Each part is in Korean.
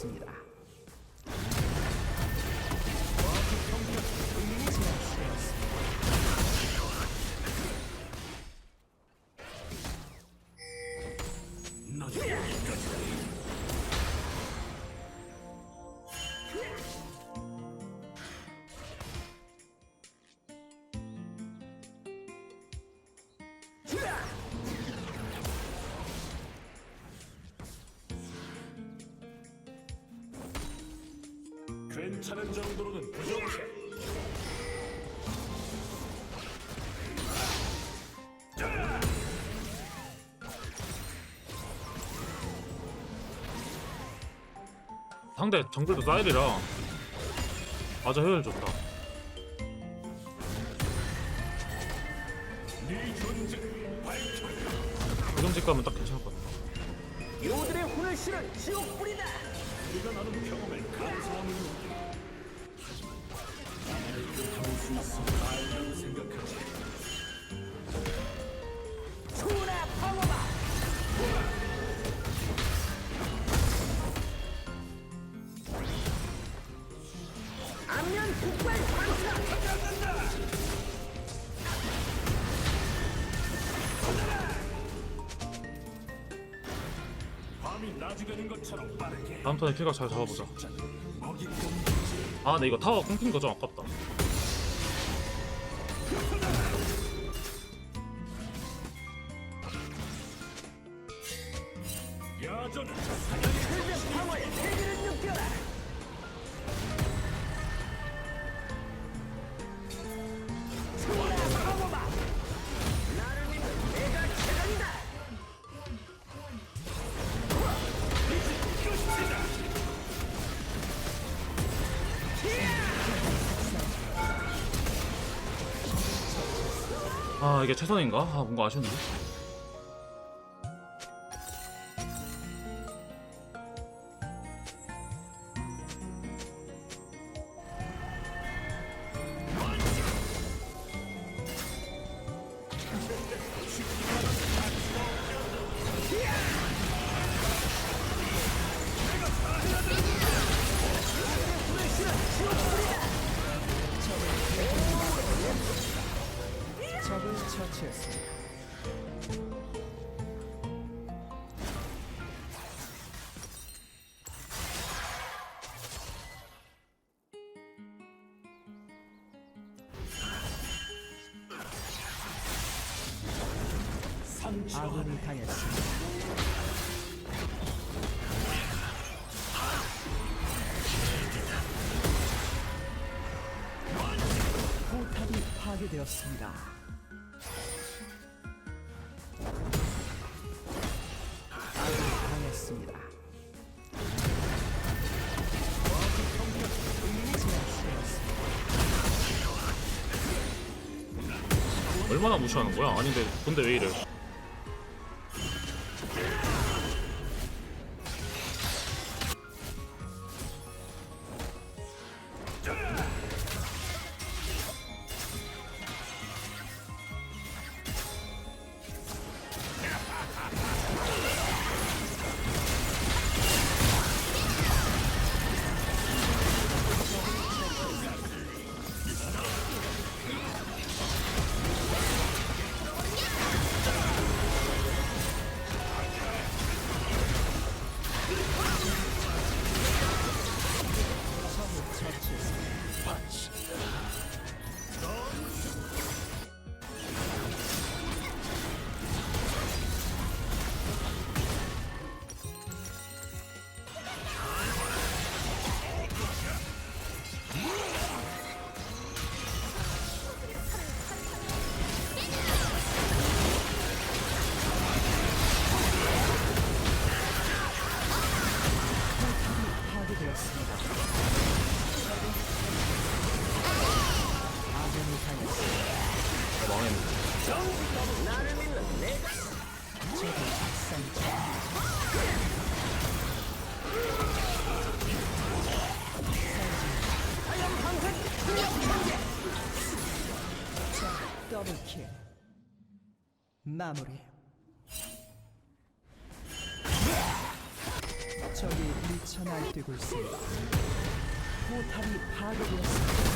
파괴되었습니다. 괜찮은 정도로는 부족해. 상대 정글도 사일이라 아주 효율 좋다. 네 존재를 밝혀. 지금집 가면 딱 괜찮을 것 같아. 요들의 혼을 실은 지옥불이다. 우리가 나눈 경험에 감사합니다. 하지만 나만을 이끌어올 수 있어 다행이라고 생각하지. 초나 방어막. 안면 폭발 방사. 밤이 낮이 되는 것처럼 빠르게. 다음 턴에 킬각 잘 잡아보자. 먹잇감 아, 근데 이거 타워 끊긴 거 좀 아깝다. 야전은 철벽 방어의 세기를 느껴라. 초나 방어막. 나를 믿는 내가 최강이다. 아, 이게 최선인가? 아, 뭔가 아쉬운데. 적을 처치했습니다. 상처. 아군이 당했습니다. 포탑이 파괴되었습니다. 아군이 당했습니다. 얼마나 무시하는 거야? 아닌데, 근데 왜 이래? 파괴되었습니다. 아군이 당했습니다. 망했네. 나를 믿는 내가 적을 박살쳐. 하얀 방석 충격 전개. 자, 더블킬. 마무리. 적이 미쳐 날뛰고 있습니다. 포탑이 파괴되었습니다.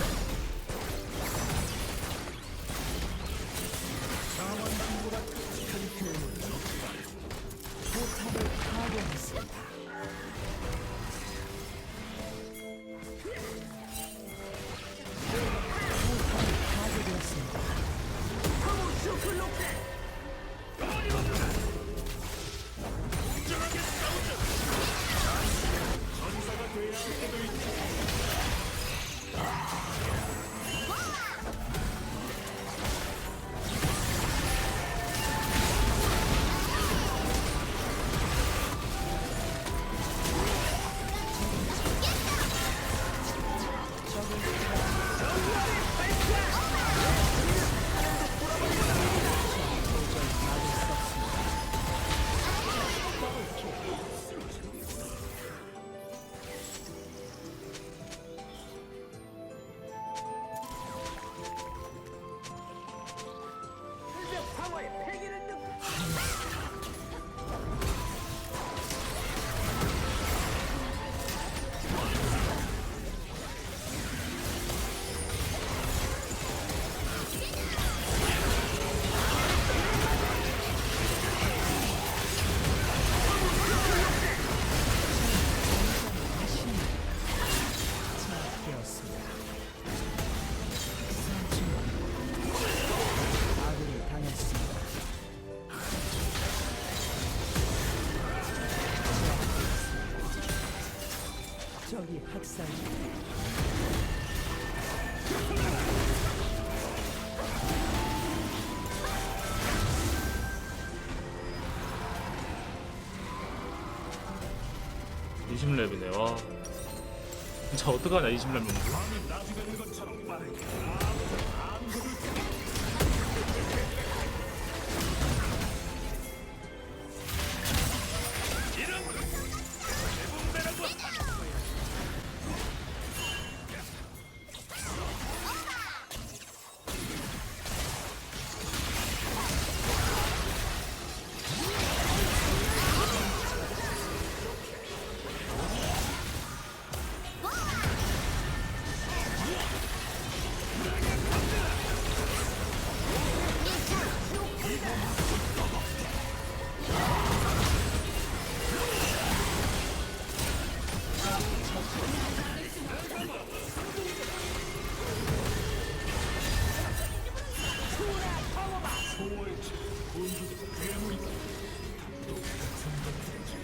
자원주보다 큰 괴물 포탑을 파괴했습니다. 포탑이 파괴되었습니다. 절벽 방어의 패기를 느끼. 되었습니다. 아군이 당했습니다. 적이 학살 중. 이 20렙이네. 와. 진짜 어떡하냐 20렙이면. 밤이 낮이되는 것처럼 빠르게 초월체 본주도 괴물이다. 똑같은 것들이지.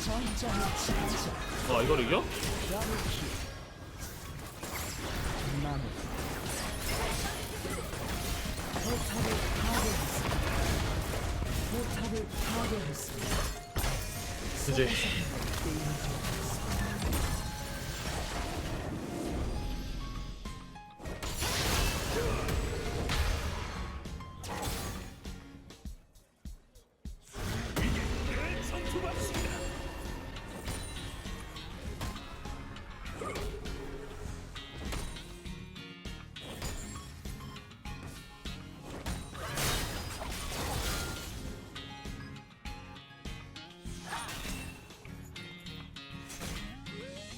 전장의 진짜 와 이걸 이겨? 마무 포탑을 파괴했습니다. 포탑을 파괴했습니다. 그지. 게임을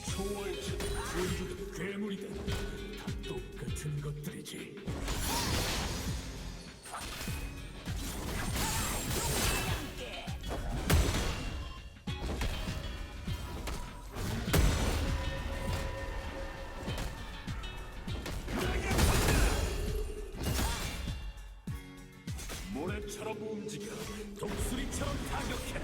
초월체 본주도 괴물이다. 다 똑같은 것들이지. 모래처럼 움직여 독수리처럼 타격해.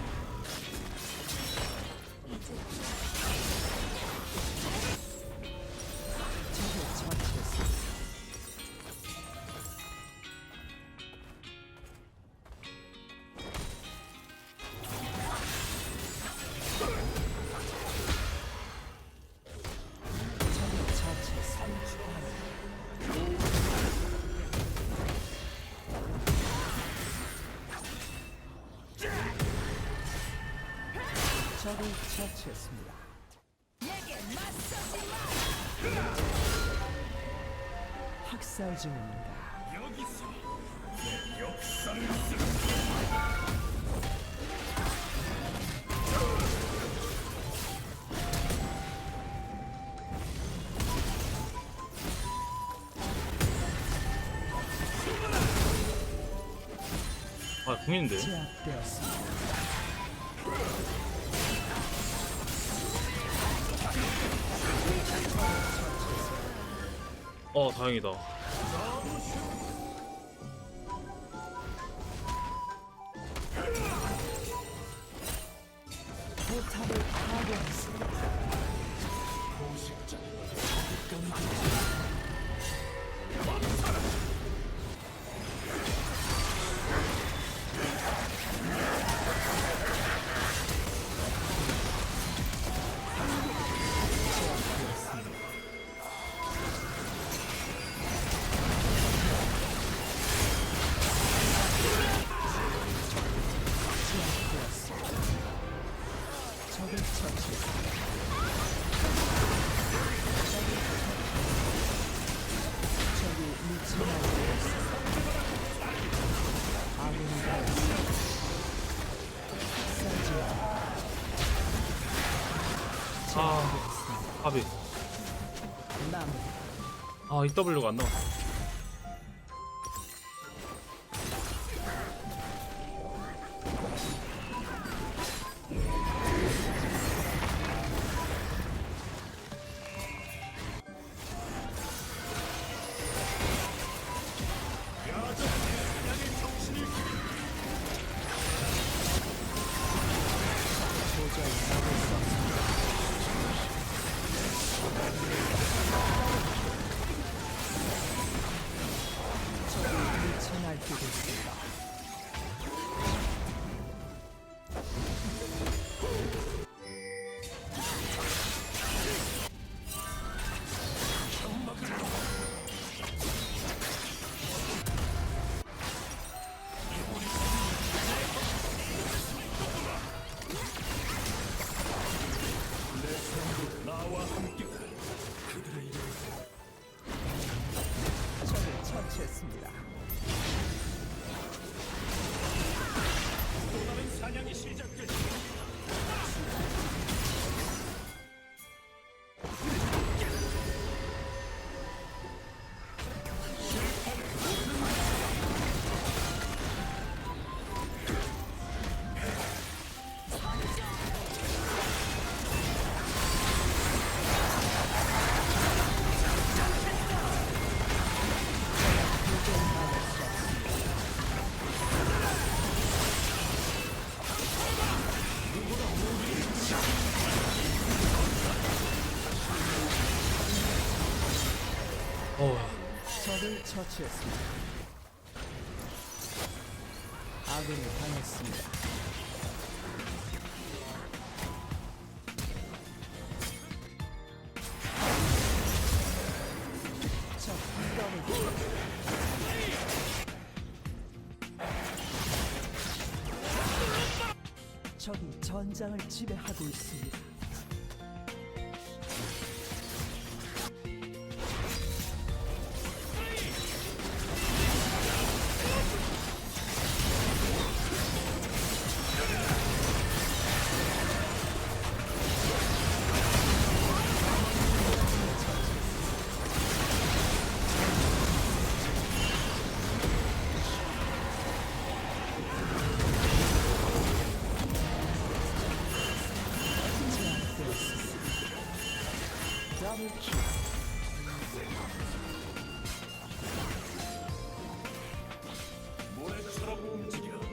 적을 처치했습니다. 적을 처치했습니다. 적을 처치했습니다. 학살 중입니다. 여기서 내 역사를 쓰. 아 궁인데. 제압되었습니다. 다행이다. 포탑을 파괴했습니다. 적을 처치했습니다. 적이 미쳐 날뛰고 있습니다. 아군이 되었습니다. 학살 중입니다. 제압되었습니다. 합이. 마무리. EW가 안 나와. 도저히 막을 수 없습니다. 적이 미쳐 날뛰고 있습니다. 나와 함께 적을 처치했습니다. 또 다른 사냥이 시작됐다. 적을 처치했습니다. 아군이 당했습니다. 적 더블 적이 전장을 지배하고 있습니다. 더블킬. 모래처럼 움직여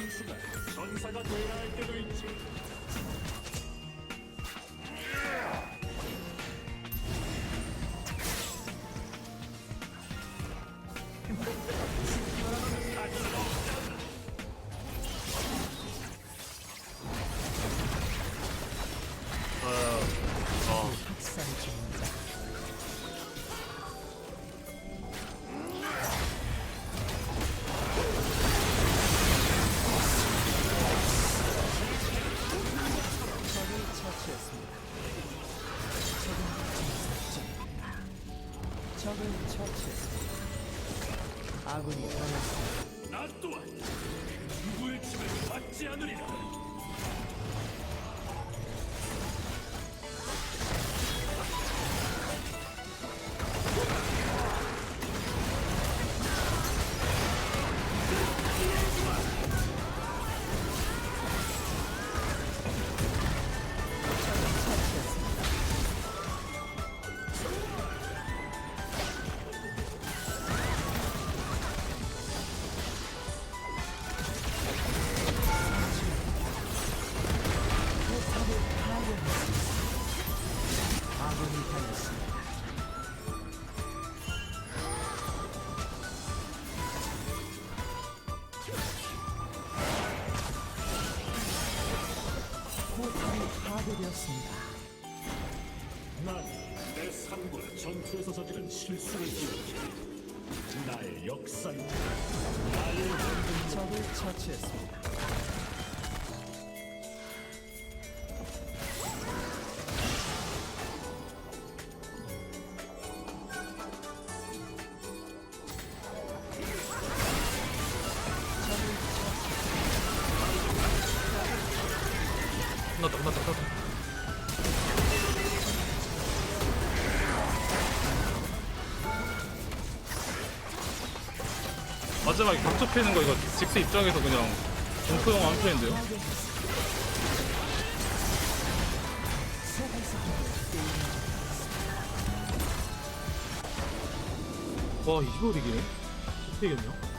한순간 전사가 되어야 할 때도 있지. 학살 중입니다. 적을 처치했습니다. 적을 처치했습니다. 아군이 당했습니다. 나 또한 누구의 침을 받지 않으리라. 아군이 당했습니다. 포탑이 파괴되었습니다. 난 내 삶과 전투에서 저지른 실수를 기억해. 나의 역사입니다. 나의 원동 적을 처치했습니다. 끝났다. 마지막에 격투 패는 거 이거 직스 입장에서 그냥 공포용 한 편인데요? 와 이걸 이기네? 어떻게 이겼냐?